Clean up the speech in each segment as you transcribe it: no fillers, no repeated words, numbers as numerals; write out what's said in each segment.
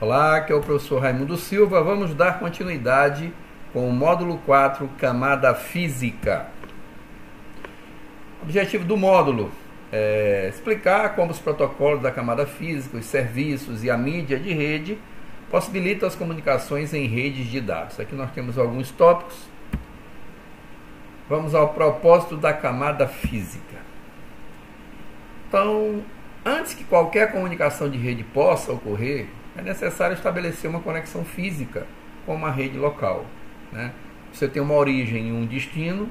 Olá, aqui é o professor Raimundo Silva. Vamos dar continuidade com o módulo 4, camada física. O objetivo do módulo é explicar como os protocolos da camada física, os serviços e a mídia de rede possibilitam as comunicações em redes de dados. Aqui nós temos alguns tópicos. Vamos ao propósito da camada física. Então, antes que qualquer comunicação de rede possa ocorrer, é necessário estabelecer uma conexão física com uma rede local, né? Você tem uma origem e um destino,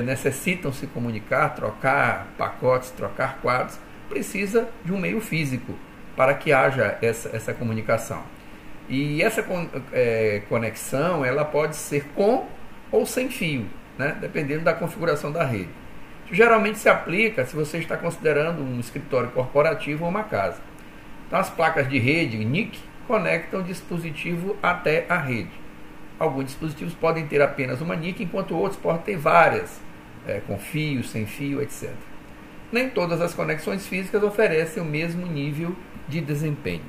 necessitam se comunicar, trocar pacotes, trocar quadros, precisa de um meio físico para que haja essa comunicação. E essa conexão ela pode ser com ou sem fio, né? Dependendo da configuração da rede. Geralmente se aplica se você está considerando um escritório corporativo ou uma casa. Então, as placas de rede, NIC, conectam o dispositivo até a rede. Alguns dispositivos podem ter apenas uma NIC, enquanto outros podem ter várias, com fio, sem fio, etc. Nem todas as conexões físicas oferecem o mesmo nível de desempenho.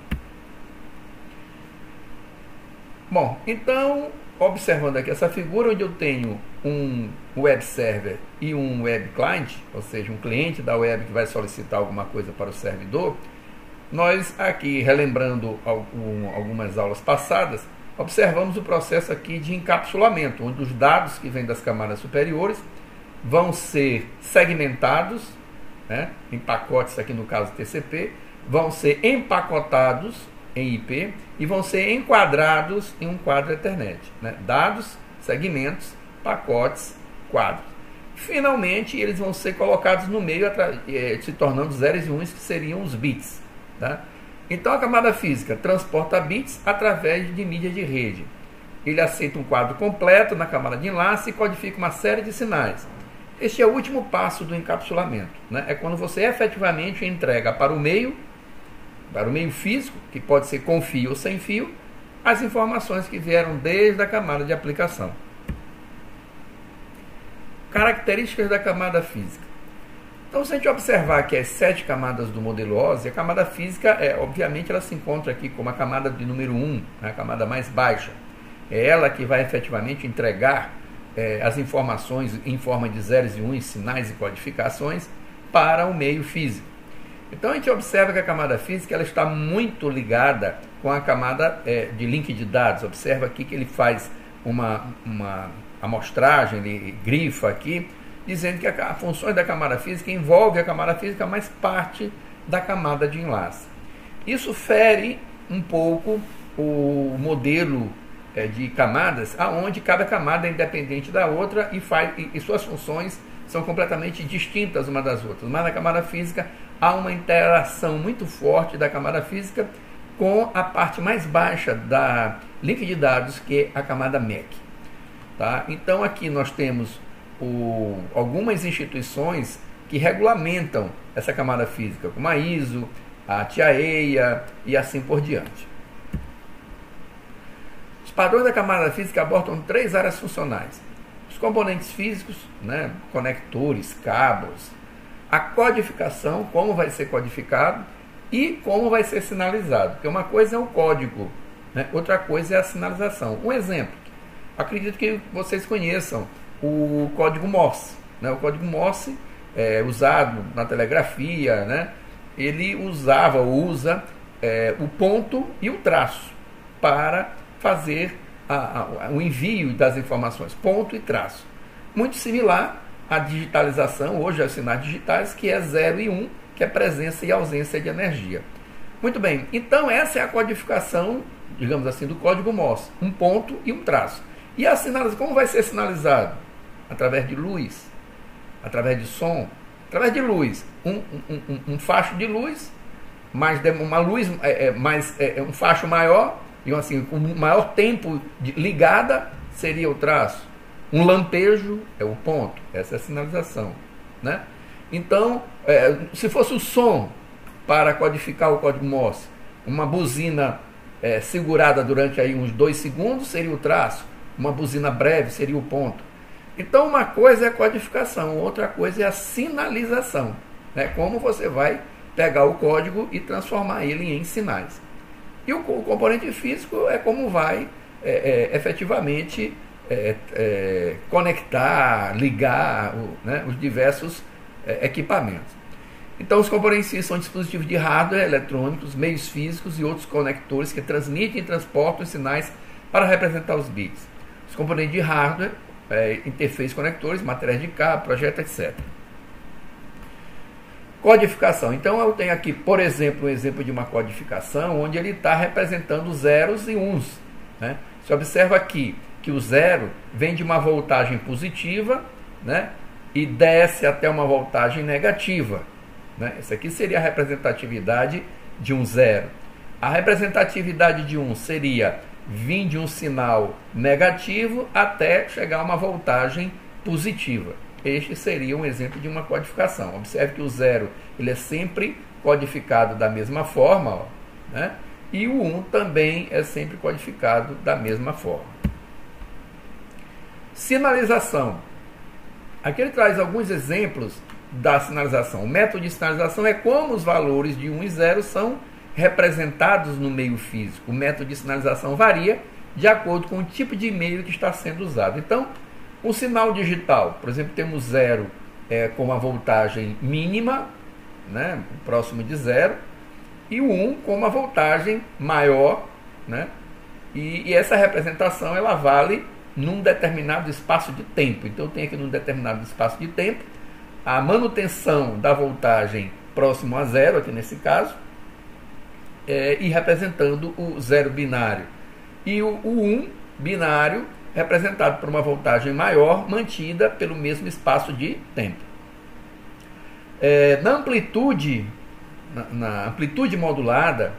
Bom, então, observando aqui essa figura, onde eu tenho um web server e um web client, ou seja, um cliente da web que vai solicitar alguma coisa para o servidor, nós aqui, relembrando algumas aulas passadas, observamos o processo aqui de encapsulamento, onde os dados que vêm das camadas superiores vão ser segmentados, né, em pacotes, aqui no caso TCP, vão ser empacotados em IP e vão ser enquadrados em um quadro Ethernet, né? Dados, segmentos, pacotes, quadros. Finalmente, eles vão ser colocados no meio, se tornando zeros e uns, que seriam os bits. Tá? Então, a camada física transporta bits através de mídia de rede. Ele aceita um quadro completo na camada de enlace e codifica uma série de sinais. Este é o último passo do encapsulamento, né? É quando você efetivamente entrega para o meio físico, que pode ser com fio ou sem fio, as informações que vieram desde a camada de aplicação. Características da camada física. Então, se a gente observar que as 7 camadas do modelo OSI, a camada física, obviamente, ela se encontra aqui como a camada de número 1, a camada mais baixa. É ela que vai efetivamente entregar as informações em forma de zeros e uns, sinais e codificações para o meio físico. Então, a gente observa que a camada física ela está muito ligada com a camada de link de dados. Observa aqui que ele faz uma amostragem, ele grifa aqui, dizendo que a funções da camada física envolve a camada física, mas parte da camada de enlace. Isso fere um pouco o modelo de camadas, aonde cada camada é independente da outra e suas funções são completamente distintas uma das outras. Mas na camada física há uma interação muito forte da camada física com a parte mais baixa da link de dados, que é a camada MAC. Tá? Então aqui nós temos algumas instituições que regulamentam essa camada física, como a ISO, a TIA-EIA e assim por diante. Os padrões da camada física abordam 3 áreas funcionais: os componentes físicos, né, conectores, cabos, a codificação, como vai ser codificado e como vai ser sinalizado, porque uma coisa é o código, né, outra coisa é a sinalização. Um exemplo, acredito que vocês conheçam o código Morse, né? O código Morse é usado na telegrafia, né? Ele usa o ponto e o traço para fazer o envio das informações, ponto e traço. Muito similar à digitalização, hoje aos sinais digitais, que é 0 e 1, que é presença e ausência de energia. Muito bem, então essa é a codificação, digamos assim, do código Morse, um ponto e um traço. E a sinalização, como vai ser sinalizado? Através de luz, através de som, através de luz, um facho de luz, uma luz, um facho maior, e assim, com maior tempo ligada seria o traço. Um lampejo é o ponto, essa é a sinalização, né? Então, se fosse o som para codificar o código Morse, uma buzina segurada durante aí uns 2 segundos seria o traço, uma buzina breve seria o ponto. Então, uma coisa é a codificação, outra coisa é a sinalização, né? Como você vai pegar o código e transformar ele em sinais. E o componente físico é como vai efetivamente conectar, ligar né, os diversos equipamentos. Então, os componentes físicos são dispositivos de hardware, eletrônicos, meios físicos e outros conectores que transmitem e transportam os sinais para representar os bits. Os componentes de hardware, interfaces conectores, materiais de cabo, projeto, etc. Codificação. Então, eu tenho aqui, por exemplo, um exemplo de uma codificação onde ele está representando zeros e uns. Né? Você observa aqui que o zero vem de uma voltagem positiva, né? E desce até uma voltagem negativa. Né? Essa aqui seria a representatividade de um zero. A representatividade de um seria vir de um sinal negativo até chegar a uma voltagem positiva. Este seria um exemplo de uma codificação. Observe que o zero ele é sempre codificado da mesma forma, ó, né? E o 1 também é sempre codificado da mesma forma. Sinalização. Aqui ele traz alguns exemplos da sinalização. O método de sinalização é como os valores de 1 e 0 são representados no meio físico. O método de sinalização varia de acordo com o tipo de meio que está sendo usado. Então, um sinal digital, por exemplo, temos 0 com uma voltagem mínima, né, próximo de 0, e o 1 com uma voltagem maior, né, e essa representação ela vale num determinado espaço de tempo. Então, eu tenho aqui num determinado espaço de tempo a manutenção da voltagem próximo a 0, aqui nesse caso, e representando o 0 binário. E o 1 binário representado por uma voltagem maior, mantida pelo mesmo espaço de tempo. Na amplitude modulada,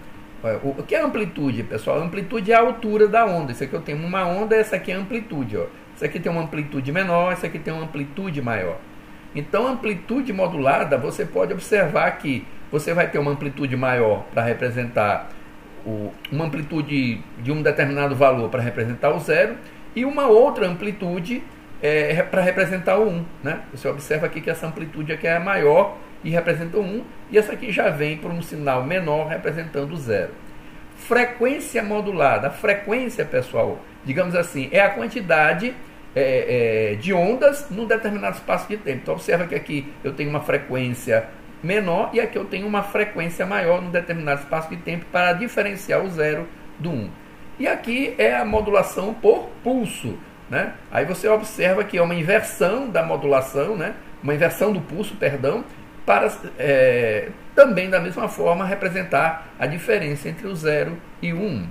o que é amplitude, pessoal? A amplitude é a altura da onda. Isso aqui eu tenho uma onda, essa aqui é a amplitude. Ó. Isso aqui tem uma amplitude menor, essa aqui tem uma amplitude maior. Então, a amplitude modulada, você pode observar que você vai ter uma amplitude maior para representar uma amplitude de um determinado valor para representar o 0 e uma outra amplitude para representar o 1. Né? Você observa aqui que essa amplitude aqui é maior e representa o 1, e essa aqui já vem por um sinal menor representando o 0. Frequência modulada. A frequência, pessoal, digamos assim, é a quantidade de ondas num determinado espaço de tempo. Então, observa que aqui eu tenho uma frequência menor e aqui eu tenho uma frequência maior num determinado espaço de tempo para diferenciar o 0 do 1. E aqui é a modulação por pulso. Né? Aí você observa que é uma inversão da modulação, né? Uma inversão do pulso, perdão, para também da mesma forma representar a diferença entre o 0 e o 1.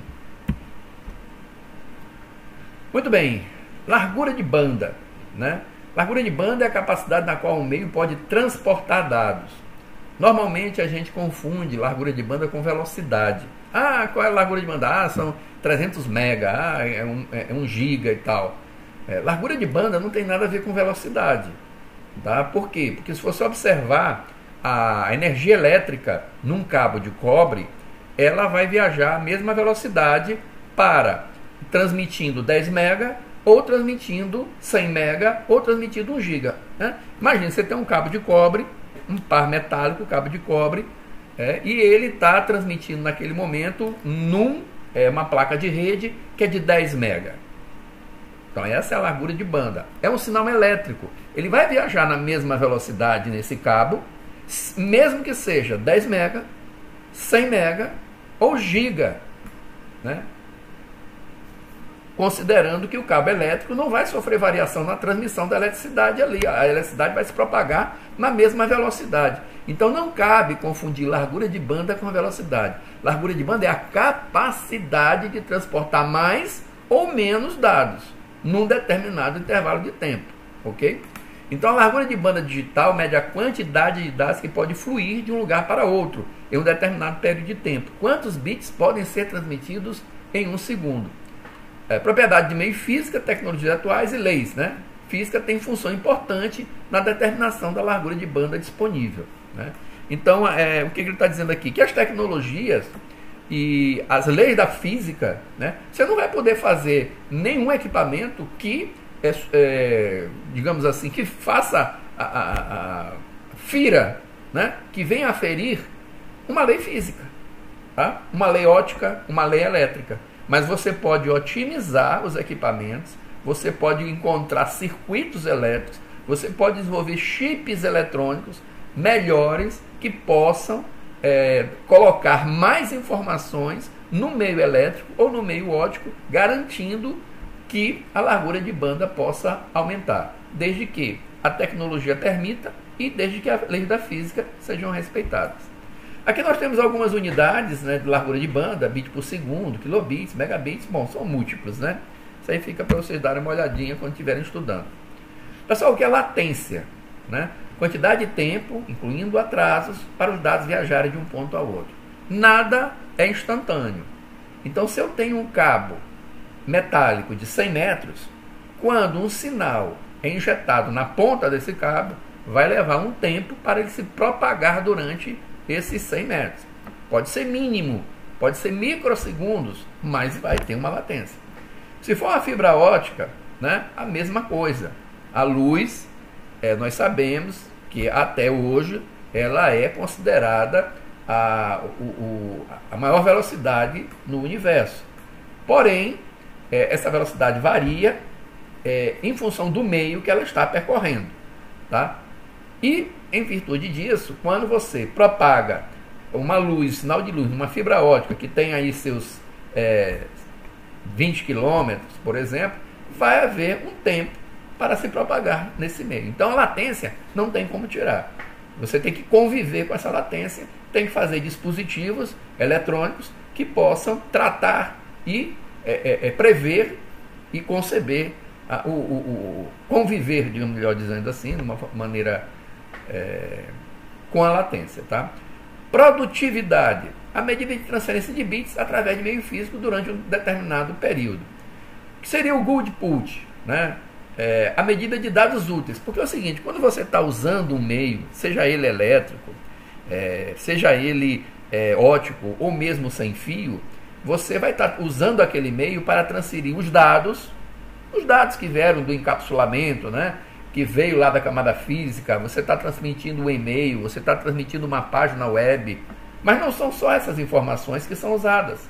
Muito bem, largura de banda. Né? Largura de banda é a capacidade na qual o meio pode transportar dados. Normalmente a gente confunde largura de banda com velocidade. Qual é a largura de banda? São 300 mega, é 1 giga e tal. Largura de banda não tem nada a ver com velocidade. Tá? Por quê? Porque se você observar a energia elétrica num cabo de cobre, ela vai viajar a mesma velocidade para transmitindo 10 mega, ou transmitindo 100 mega, ou transmitindo 1 giga. Né? Imagina, você tem um cabo de cobre, um par metálico, cabo de cobre, e ele está transmitindo naquele momento uma placa de rede que é de 10 mega. Então essa é a largura de banda. É um sinal elétrico. Ele vai viajar na mesma velocidade nesse cabo, mesmo que seja 10 mega, 100 mega ou giga, né? Considerando que o cabo elétrico não vai sofrer variação na transmissão da eletricidade ali. A eletricidade vai se propagar na mesma velocidade. Então não cabe confundir largura de banda com velocidade. Largura de banda é a capacidade de transportar mais ou menos dados num determinado intervalo de tempo. Ok? Então a largura de banda digital mede a quantidade de dados que pode fluir de um lugar para outro em um determinado período de tempo. Quantos bits podem ser transmitidos em 1 segundo? Propriedade de meio física, tecnologias atuais e leis. Né? Física tem função importante na determinação da largura de banda disponível. Né? Então, o que ele está dizendo aqui? Que as tecnologias e as leis da física, né? Você não vai poder fazer nenhum equipamento que, digamos assim, que faça fira, né? Que venha a ferir uma lei física. tá? Uma lei ótica, uma lei elétrica. Mas você pode otimizar os equipamentos, você pode encontrar circuitos elétricos, você pode desenvolver chips eletrônicos melhores que possam colocar mais informações no meio elétrico ou no meio óptico, garantindo que a largura de banda possa aumentar, desde que a tecnologia permita e desde que as leis da física sejam respeitadas. Aqui nós temos algumas unidades, né, de largura de banda, bit por segundo, kilobits, megabits, bom, são múltiplos, né? Isso aí fica para vocês darem uma olhadinha quando estiverem estudando. Pessoal, o que é latência? Né? Quantidade de tempo, incluindo atrasos, para os dados viajarem de um ponto ao outro. Nada é instantâneo. Então, se eu tenho um cabo metálico de 100 metros, quando um sinal é injetado na ponta desse cabo, vai levar um tempo para ele se propagar durante esses 100 metros. Pode ser mínimo, pode ser microsegundos, mas vai ter uma latência. Se for uma fibra ótica, né, a mesma coisa. A luz, nós sabemos que até hoje ela é considerada a maior velocidade no universo. Porém, essa velocidade varia em função do meio que ela está percorrendo. Tá? E, em virtude disso, quando você propaga uma luz, sinal de luz, numa fibra ótica que tem aí seus 20 quilômetros, por exemplo, vai haver um tempo para se propagar nesse meio. Então, a latência não tem como tirar. Você tem que conviver com essa latência, tem que fazer dispositivos eletrônicos que possam tratar e prever e conceber, conviver, digamos, melhor dizendo assim, de uma maneira com a latência. Tá? Produtividade, a medida de transferência de bits através de meio físico durante um determinado período. O que seria o Goodput? Né? A medida de dados úteis. Porque é o seguinte, quando você está usando um meio, seja ele elétrico, seja ele óptico ou mesmo sem fio, você vai estar usando aquele meio para transferir os dados que vieram do encapsulamento, né? Que veio lá da camada física, você está transmitindo um e-mail, você está transmitindo uma página web, mas não são só essas informações que são usadas,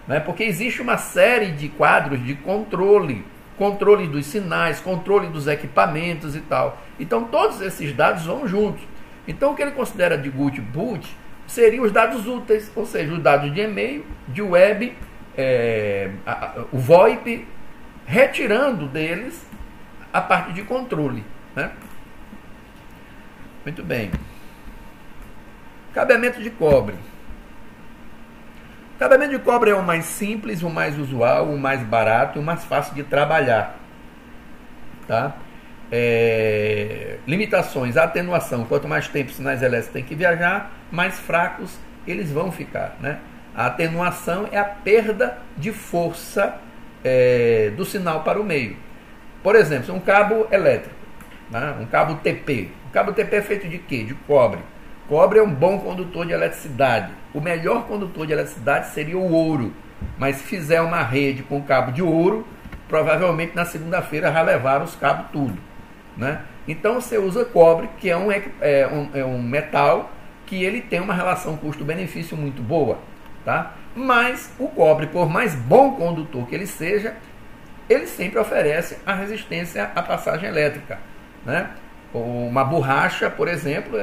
né? Porque existe uma série de quadros de controle dos sinais, controle dos equipamentos e tal. Então todos esses dados vão juntos. Então o que ele considera de Goodput seriam os dados úteis, ou seja, os dados de e-mail, de web, o VoIP, retirando deles a parte de controle. Né? Muito bem. Cabeamento de cobre. O cabeamento de cobre é o mais simples, o mais usual, o mais barato e o mais fácil de trabalhar. Tá? Limitações, a atenuação. Quanto mais tempo os sinais elétricos têm que viajar, mais fracos eles vão ficar. Né? A atenuação é a perda de força do sinal para o meio. Por exemplo, um cabo elétrico, né? Um cabo TP. O cabo TP é feito de quê? De cobre. Cobre é um bom condutor de eletricidade. O melhor condutor de eletricidade seria o ouro. Mas se fizer uma rede com cabo de ouro, provavelmente na segunda-feira já levaram os cabos tudo. Né? Então você usa cobre, que é um metal que ele tem uma relação custo-benefício muito boa. Tá? Mas o cobre, por mais bom condutor que ele seja, ele sempre oferece a resistência à passagem elétrica. Né? Uma borracha, por exemplo,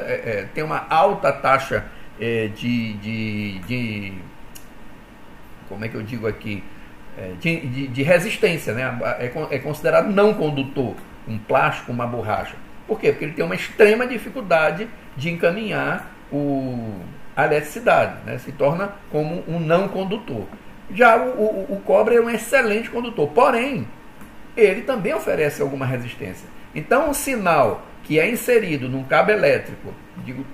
tem uma alta taxa como é que eu digo aqui? De resistência, né? É considerado não condutor, um plástico, uma borracha. Por quê? Porque ele tem uma extrema dificuldade de encaminhar a eletricidade, né? Se torna como um não condutor. Já o cobre é um excelente condutor, porém, ele também oferece alguma resistência. Então, um sinal que é inserido num cabo elétrico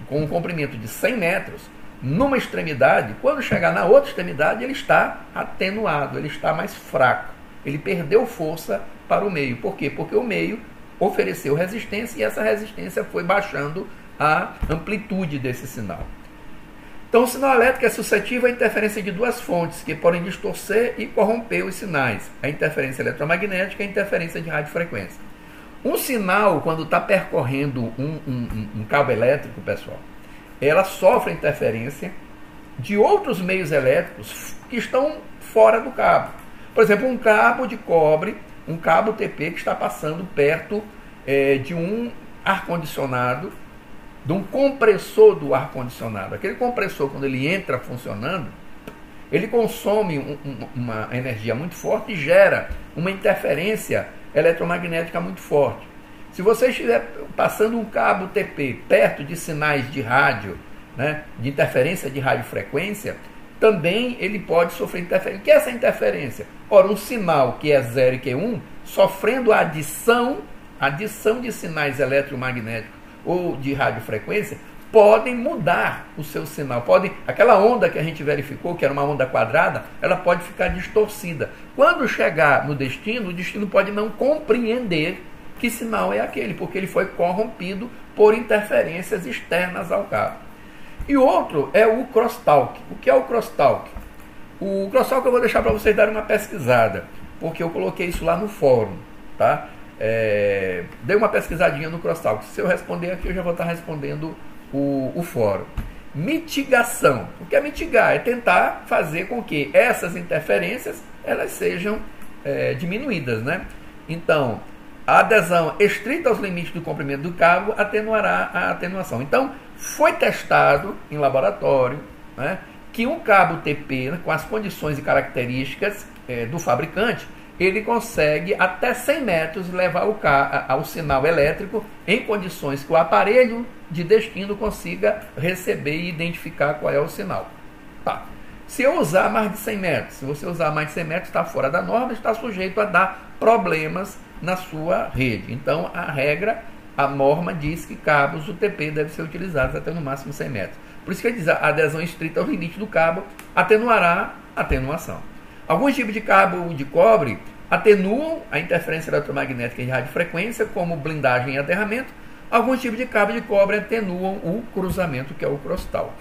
com um comprimento de 100 metros, numa extremidade, quando chegar na outra extremidade, ele está atenuado, ele está mais fraco. Ele perdeu força para o meio. Por quê? Porque o meio ofereceu resistência e essa resistência foi baixando a amplitude desse sinal. Então, o sinal elétrico é suscetível à interferência de duas fontes, que podem distorcer e corromper os sinais. A interferência eletromagnética e a interferência de radiofrequência. Um sinal, quando está percorrendo um cabo elétrico, pessoal, ela sofre interferência de outros meios elétricos que estão fora do cabo. Por exemplo, um cabo de cobre, um cabo TP que está passando perto de um ar-condicionado, de um compressor do ar-condicionado. Aquele compressor, quando ele entra funcionando, ele consome uma energia muito forte e gera uma interferência eletromagnética muito forte. Se você estiver passando um cabo TP perto de sinais de rádio, né, de interferência de radiofrequência, também ele pode sofrer interferência. O que é essa interferência? Ora, um sinal que é 0 e que é 1, sofrendo a adição de sinais eletromagnéticos ou de radiofrequência, podem mudar o seu sinal. Aquela onda que a gente verificou, que era uma onda quadrada, ela pode ficar distorcida. Quando chegar no destino, o destino pode não compreender que sinal é aquele, porque ele foi corrompido por interferências externas ao cabo. E outro é o crosstalk. O que é o crosstalk? O crosstalk eu vou deixar para vocês darem uma pesquisada, porque eu coloquei isso lá no fórum, tá? Dei uma pesquisadinha no crosstalk. Se eu responder aqui, eu já vou estar respondendo o fórum. Mitigação. O que é mitigar? É tentar fazer com que essas interferências elas sejam diminuídas, né? Então, a adesão estrita aos limites do comprimento do cabo atenuará a atenuação. Então, foi testado em laboratório, né, que um cabo TP, né, com as condições e características do fabricante, ele consegue até 100 metros levar ao sinal elétrico em condições que o aparelho de destino consiga receber e identificar qual é o sinal. Tá. Se eu usar mais de 100 metros, se você usar mais de 100 metros, está fora da norma, está sujeito a dar problemas na sua rede. Então, a norma diz que cabos UTP devem ser utilizados até no máximo 100 metros. Por isso que ele diz a adesão estrita ao limite do cabo atenuará a atenuação. Alguns tipos de cabo de cobre atenuam a interferência eletromagnética de radiofrequência, como blindagem e aterramento. Alguns tipos de cabo de cobre atenuam o cruzamento, que é o crosstalk.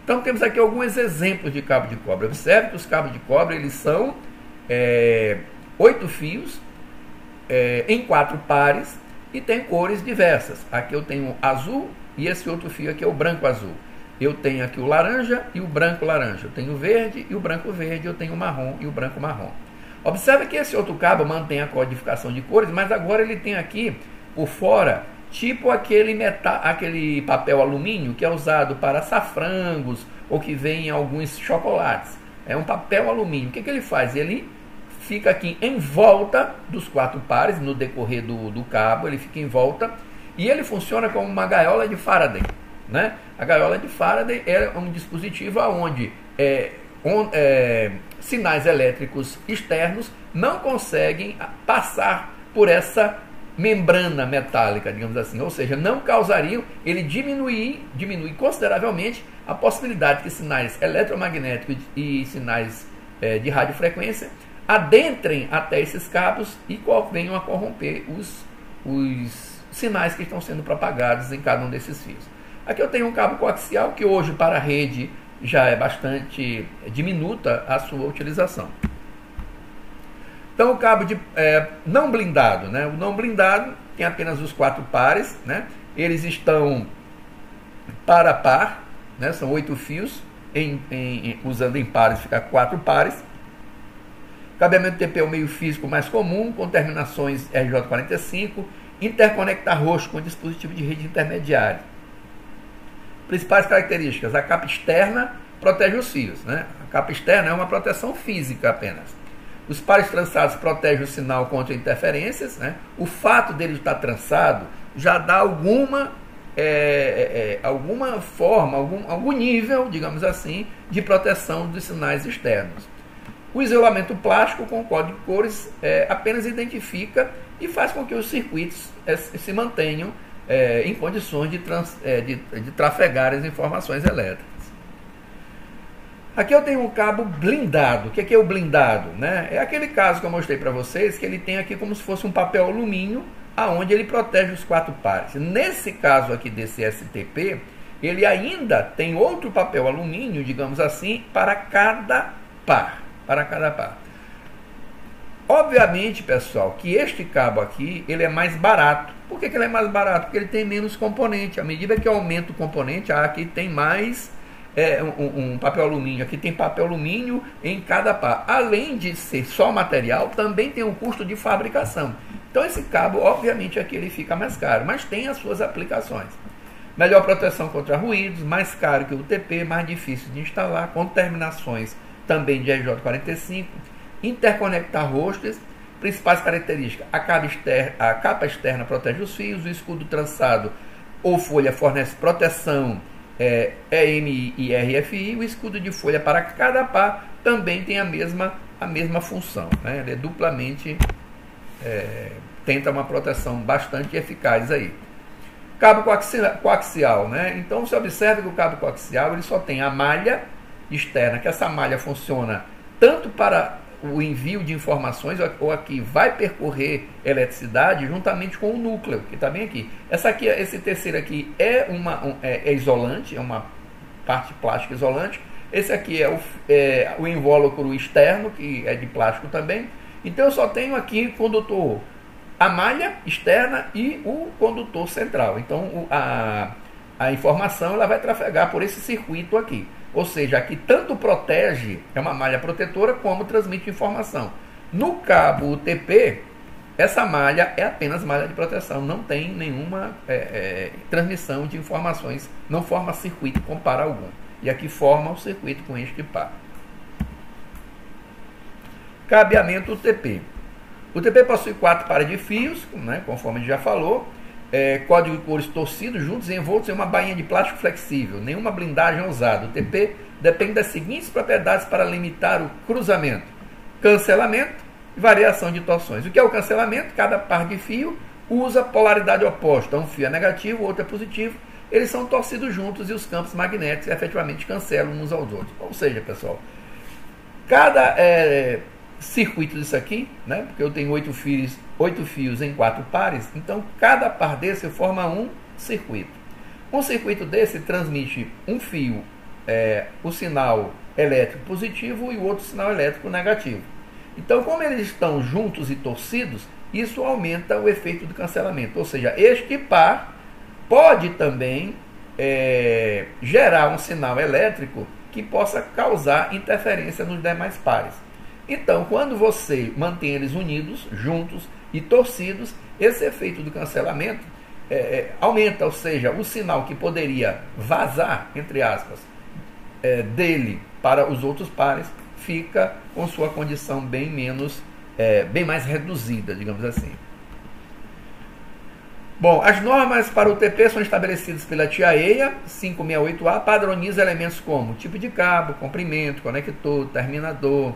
Então, temos aqui alguns exemplos de cabo de cobre. Observe que os cabos de cobre eles são 8 fios, em 4 pares, e tem cores diversas. Aqui eu tenho azul e esse outro fio aqui é o branco azul. Eu tenho aqui o laranja e o branco laranja. Eu tenho o verde e o branco verde. Eu tenho o marrom e o branco marrom. Observe que esse outro cabo mantém a codificação de cores, mas agora ele tem aqui por fora tipo aquele papel alumínio que é usado para açafrangos ou que vem em alguns chocolates. É um papel alumínio. O que ele faz? Ele fica aqui em volta dos 4 pares, no decorrer do cabo, ele fica em volta, e ele funciona como uma gaiola de Faraday, né? A gaiola de Faraday é um dispositivo onde sinais elétricos externos não conseguem passar por essa membrana metálica, digamos assim, ou seja, não causariam, ele diminui consideravelmente a possibilidade que sinais eletromagnéticos e sinais de radiofrequência adentrem até esses cabos e venham a corromper os sinais que estão sendo propagados em cada um desses fios. Aqui eu tenho um cabo coaxial que hoje para a rede já é bastante diminuta a sua utilização. Então o cabo não blindado, né? O não blindado tem apenas os 4 pares, né? Eles estão par a par, né? São 8 fios, usando em pares fica 4 pares. Cabeamento TP é o meio físico mais comum, com terminações RJ45, interconectar roxo com dispositivo de rede intermediária. Principais características: a capa externa protege os fios, né? A capa externa é uma proteção física apenas. Os pares trançados protegem o sinal contra interferências, né? O fato dele estar trançado já dá alguma forma, algum nível, digamos assim, de proteção dos sinais externos. O isolamento plástico com código de cores apenas identifica e faz com que os circuitos se mantenham em condições de trafegar as informações elétricas. Aqui eu tenho um cabo blindado. O que é o blindado? Né? É aquele caso que eu mostrei para vocês, que ele tem aqui como se fosse um papel alumínio, aonde ele protege os 4 pares. Nesse caso aqui desse STP, ele ainda tem outro papel alumínio, digamos assim, para cada par. Obviamente, pessoal, que este cabo aqui, ele é mais barato. Por que ele é mais barato? Porque ele tem menos componente. À medida que aumenta o componente, aqui tem mais um papel alumínio, aqui tem papel alumínio em cada par. Além de ser só material, também tem um custo de fabricação. Então esse cabo, obviamente, aqui ele fica mais caro, mas tem as suas aplicações. Melhor proteção contra ruídos, mais caro que o UTP, mais difícil de instalar, com terminações também de RJ45, interconectar rostos. Principais características: a capa externa protege os fios, o escudo trançado ou folha fornece proteção EMI e RFI, o escudo de folha para cada par também tem a mesma função, né? Ele é duplamente, tenta uma proteção bastante eficaz aí. Cabo coaxial, né? Então você observa que o cabo coaxial ele só tem a malha externa, que essa malha funciona tanto para o envio de informações, ou aqui vai percorrer eletricidade juntamente com o núcleo, que está bem aqui. Esse terceiro aqui é isolante, é uma parte plástica isolante. Esse aqui é o invólucro externo, que é de plástico também. Então eu só tenho aqui condutor, a malha externa e o condutor central. Então a informação ela vai trafegar por esse circuito aqui. Ou seja, aqui tanto protege, é uma malha protetora, como transmite informação. No cabo UTP, essa malha é apenas malha de proteção, não tem nenhuma transmissão de informações, não forma circuito com par algum. E aqui forma o circuito com este par. Cabeamento UTP. O UTP possui 4 pares de fios, né, conforme a gente já falou, código de cores torcidos, juntos e envoltos em uma bainha de plástico flexível, nenhuma blindagem é usada. O TP depende das seguintes propriedades para limitar o cruzamento: cancelamento e variação de torções. O que é o cancelamento? Cada par de fio usa polaridade oposta. Um fio é negativo, o outro é positivo. Eles são torcidos juntos e os campos magnéticos efetivamente cancelam uns aos outros. Ou seja, pessoal, cada circuito disso aqui, né, porque eu tenho 8 fios em 4 pares, então cada par desse forma um circuito. Um circuito desse transmite um fio, o sinal elétrico positivo e o outro sinal elétrico negativo. Então, como eles estão juntos e torcidos, isso aumenta o efeito do cancelamento. Ou seja, este par pode também gerar um sinal elétrico que possa causar interferência nos demais pares. Então, quando você mantém eles unidos, juntos e torcidos, esse efeito do cancelamento aumenta, ou seja, o sinal que poderia vazar, entre aspas, dele para os outros pares, fica com sua condição bem mais reduzida, digamos assim. Bom, as normas para o TP são estabelecidas pela TIAEA 568A, padroniza elementos como tipo de cabo, comprimento, conector, terminador,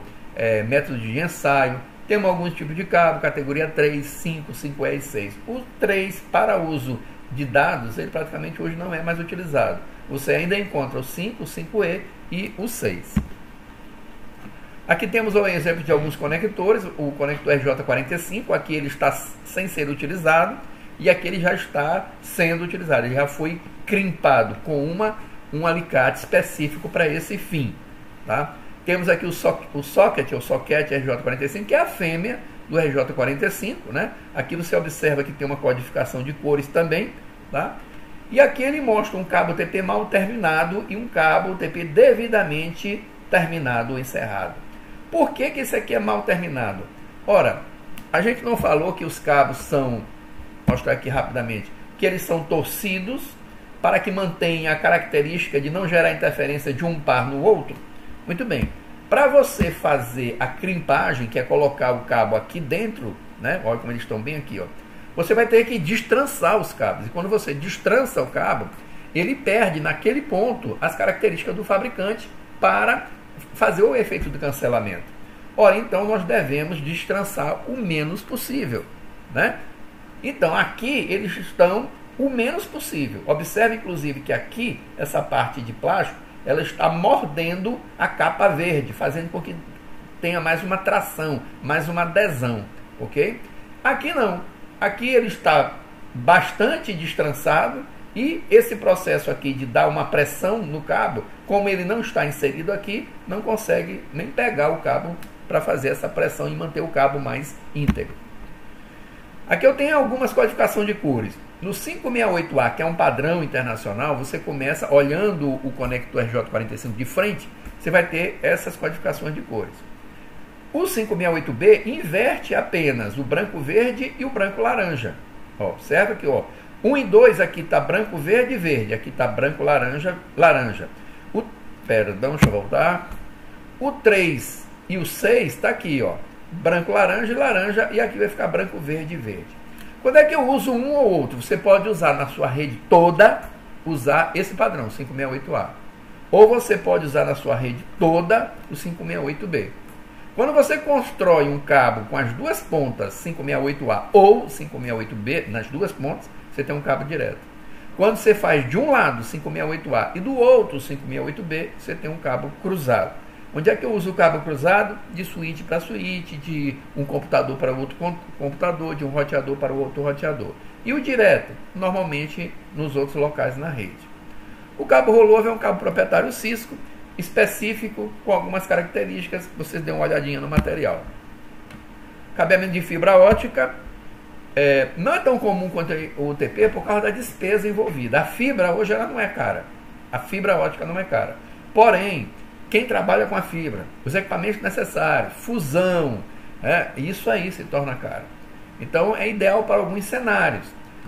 método de ensaio. Temos alguns tipos de cabo, categoria 3, 5, 5E e 6. O 3, para uso de dados, ele praticamente hoje não é mais utilizado. Você ainda encontra o 5, o 5E e o 6. Aqui temos o exemplo de alguns conectores. O conector RJ45, aqui ele está sem ser utilizado, e aqui ele já está sendo utilizado. Ele já foi crimpado com um alicate específico para esse fim, tá? Temos aqui o socket RJ45, que é a fêmea do RJ45, né? Aqui você observa que tem uma codificação de cores também, tá? E aqui ele mostra um cabo TP mal terminado e um cabo TP devidamente terminado ou encerrado. Por que esse aqui é mal terminado? Ora, a gente não falou que os cabos são, vou mostrar aqui rapidamente, que eles são torcidos para que mantenha a característica de não gerar interferência de um par no outro? Muito bem. Para você fazer a crimpagem, que é colocar o cabo aqui dentro, né? Olha como eles estão bem aqui, ó. Você vai ter que destrançar os cabos. E quando você destrança o cabo, ele perde naquele ponto as características do fabricante para fazer o efeito do cancelamento. Ora, então nós devemos destrançar o menos possível, né? Então aqui eles estão o menos possível. Observe inclusive que aqui, essa parte de plástico, ela está mordendo a capa verde, fazendo com que tenha mais uma tração, mais uma adesão, ok? Aqui não. Aqui ele está bastante destrançado e esse processo aqui de dar uma pressão no cabo, como ele não está inserido aqui, não consegue nem pegar o cabo para fazer essa pressão e manter o cabo mais íntegro. Aqui eu tenho algumas codificações de cores. No 568A, que é um padrão internacional, você começa olhando o conector RJ45 de frente, você vai ter essas codificações de cores. O 568B inverte apenas o branco-verde e o branco-laranja. Observa que 1 e 2 aqui está branco-verde e verde, aqui está branco-laranja, laranja. Perdão, deixa eu voltar. O 3 e o 6 está aqui, branco, laranja e laranja, e aqui vai ficar branco, verde e verde. Quando é que eu uso um ou outro? Você pode usar na sua rede toda, usar esse padrão, 568A. Ou você pode usar na sua rede toda o 568B. Quando você constrói um cabo com as duas pontas 568A ou 568B, nas duas pontas, você tem um cabo direto. Quando você faz de um lado 568A e do outro 568B, você tem um cabo cruzado. Onde é que eu uso o cabo cruzado? De switch para switch, de um computador para outro computador, de um roteador para o outro roteador. E o direto, normalmente nos outros locais na rede. O cabo rollover é um cabo proprietário Cisco, específico, com algumas características, vocês dêem uma olhadinha no material. Cabeamento de fibra ótica, não é tão comum quanto o UTP por causa da despesa envolvida. A fibra hoje ela não é cara, a fibra ótica não é cara. Porém, quem trabalha com a fibra, os equipamentos necessários, fusão, isso aí se torna caro. Então é ideal para alguns cenários.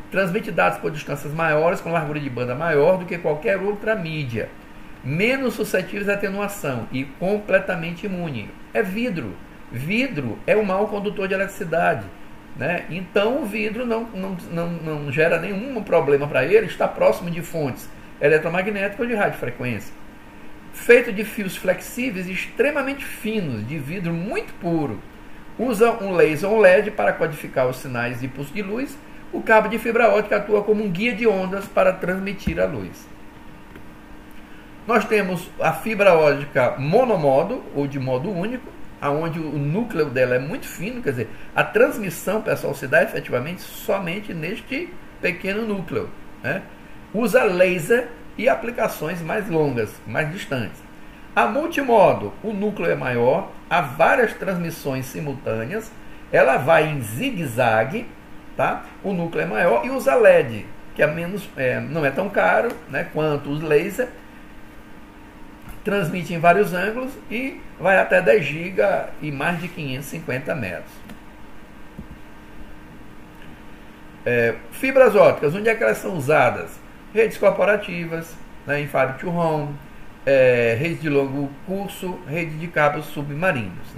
Transmite dados por distâncias maiores, com largura de banda maior do que qualquer outra mídia. Menos suscetíveis à atenuação e completamente imune. É vidro. Vidro é um mau condutor de eletricidade. Então o vidro não gera nenhum problema para ele, está próximo de fontes eletromagnéticas ou de radiofrequência. Feito de fios flexíveis extremamente finos, de vidro muito puro. Usa um laser ou LED para codificar os sinais de pulso de luz. O cabo de fibra ótica atua como um guia de ondas para transmitir a luz. Nós temos a fibra ótica monomodo, ou de modo único, onde o núcleo dela é muito fino, quer dizer, a transmissão, pessoal, se dá efetivamente somente neste pequeno núcleo. Usa laser e aplicações mais longas, mais distantes. A multimodo, o núcleo é maior, há várias transmissões simultâneas, ela vai em zigue-zague, tá? O núcleo é maior, e usa LED, que não é tão caro, quanto os laser, transmite em vários ângulos e vai até 10 GB e mais de 550 metros. Fibras ópticas, onde é que elas são usadas? Redes corporativas, em Fiber to Home, redes de longo curso, rede de cabos submarinos.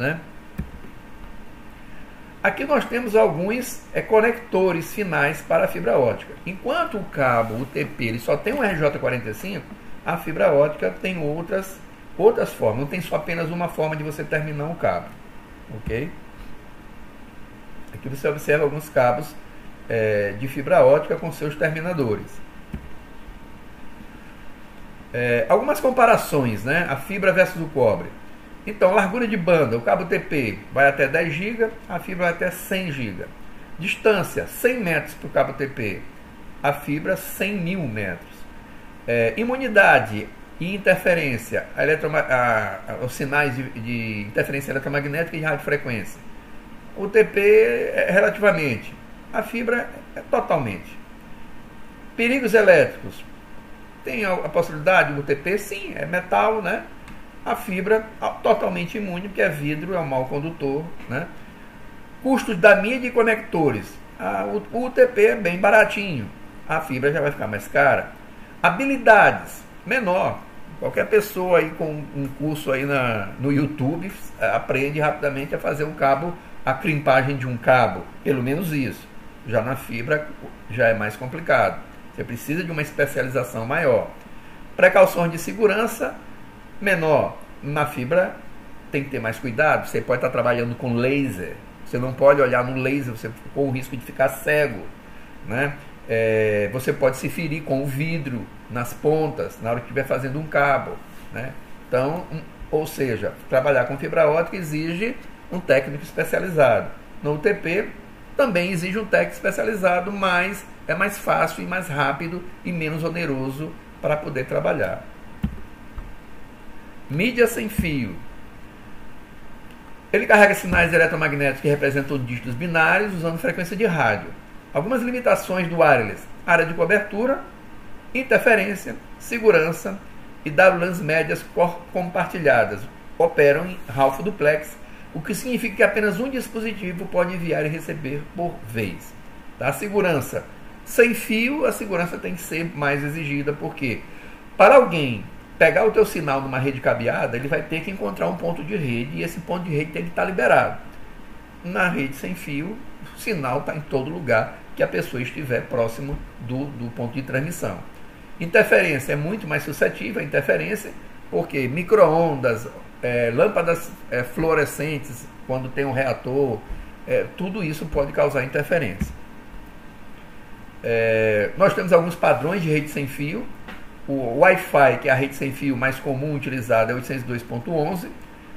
Aqui nós temos alguns conectores finais para a fibra ótica. Enquanto o cabo, o TP, ele só tem um RJ45, a fibra ótica tem outras formas. Não tem só apenas uma forma de você terminar um cabo. Ok? Aqui você observa alguns cabos de fibra ótica com seus terminadores. Algumas comparações, a fibra versus o cobre. Então, largura de banda, o cabo TP vai até 10 GB, a fibra vai até 100 GB. Distância, 100 metros para o cabo TP, a fibra 100 mil metros. Imunidade e interferência, os sinais de interferência eletromagnética e de radiofrequência. O TP relativamente, a fibra totalmente. Perigos elétricos, tem a possibilidade do TP? Sim, é metal, A fibra totalmente imune, porque é vidro, é um mau condutor, Custos da mídia e conectores. O UTP é bem baratinho, a fibra já vai ficar mais cara. Habilidades, menor. Qualquer pessoa aí com um curso aí no YouTube aprende rapidamente a fazer um cabo, a crimpagem de um cabo, pelo menos isso. Já na fibra já é mais complicado. Você precisa de uma especialização maior. Precauções de segurança, menor. Na fibra tem que ter mais cuidado. Você pode estar trabalhando com laser. Você não pode olhar no laser, você com o risco de ficar cego. Você pode se ferir com o vidro nas pontas, na hora que estiver fazendo um cabo. Então, ou seja, trabalhar com fibra ótica exige um técnico especializado. No UTP também exige um técnico especializado, mas é mais fácil e mais rápido e menos oneroso para poder trabalhar. Mídia sem fio. Ele carrega sinais eletromagnéticos que representam dígitos binários usando frequência de rádio. Algumas limitações do wireless: área de cobertura, interferência, segurança e WLANs médias compartilhadas. Operam em Half Duplex, o que significa que apenas um dispositivo pode enviar e receber por vez. A segurança sem fio, a segurança tem que ser mais exigida, porque para alguém pegar o teu sinal numa rede cabeada, ele vai ter que encontrar um ponto de rede, e esse ponto de rede tem que estar liberado. Na rede sem fio, o sinal está em todo lugar que a pessoa estiver próximo do ponto de transmissão. Interferência é muito mais suscetível à interferência, porque micro-ondas, lâmpadas fluorescentes, quando tem um reator, tudo isso pode causar interferência. Nós temos alguns padrões de rede sem fio. O Wi-Fi, que é a rede sem fio mais comum utilizada, é 802.11.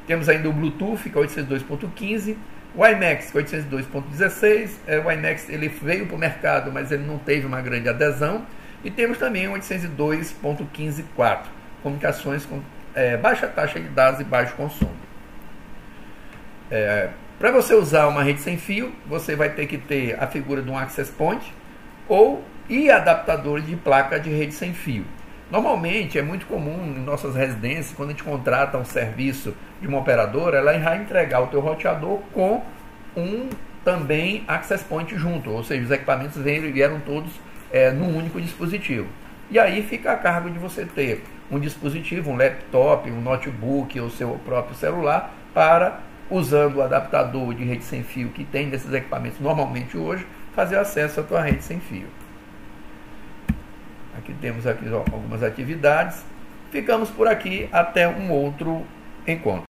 Temos ainda o Bluetooth, que é 802.15. O WiMAX, que é 802.16. O WiMAX ele veio para o mercado, mas ele não teve uma grande adesão. E temos também o 802.15.4, comunicações com baixa taxa de dados e baixo consumo. Para você usar uma rede sem fio, você vai ter que ter a figura de um access point e adaptadores de placa de rede sem fio. Normalmente é muito comum em nossas residências, quando a gente contrata um serviço de uma operadora, ela vai entregar o teu roteador com um também access point junto, ou seja, os equipamentos vieram todos num único dispositivo. E aí fica a cargo de você ter um dispositivo, um laptop, um notebook ou seu próprio celular, para, usando o adaptador de rede sem fio que tem desses equipamentos normalmente hoje, fazer acesso à tua rede sem fio. Aqui temos algumas atividades. Ficamos por aqui, até um outro encontro.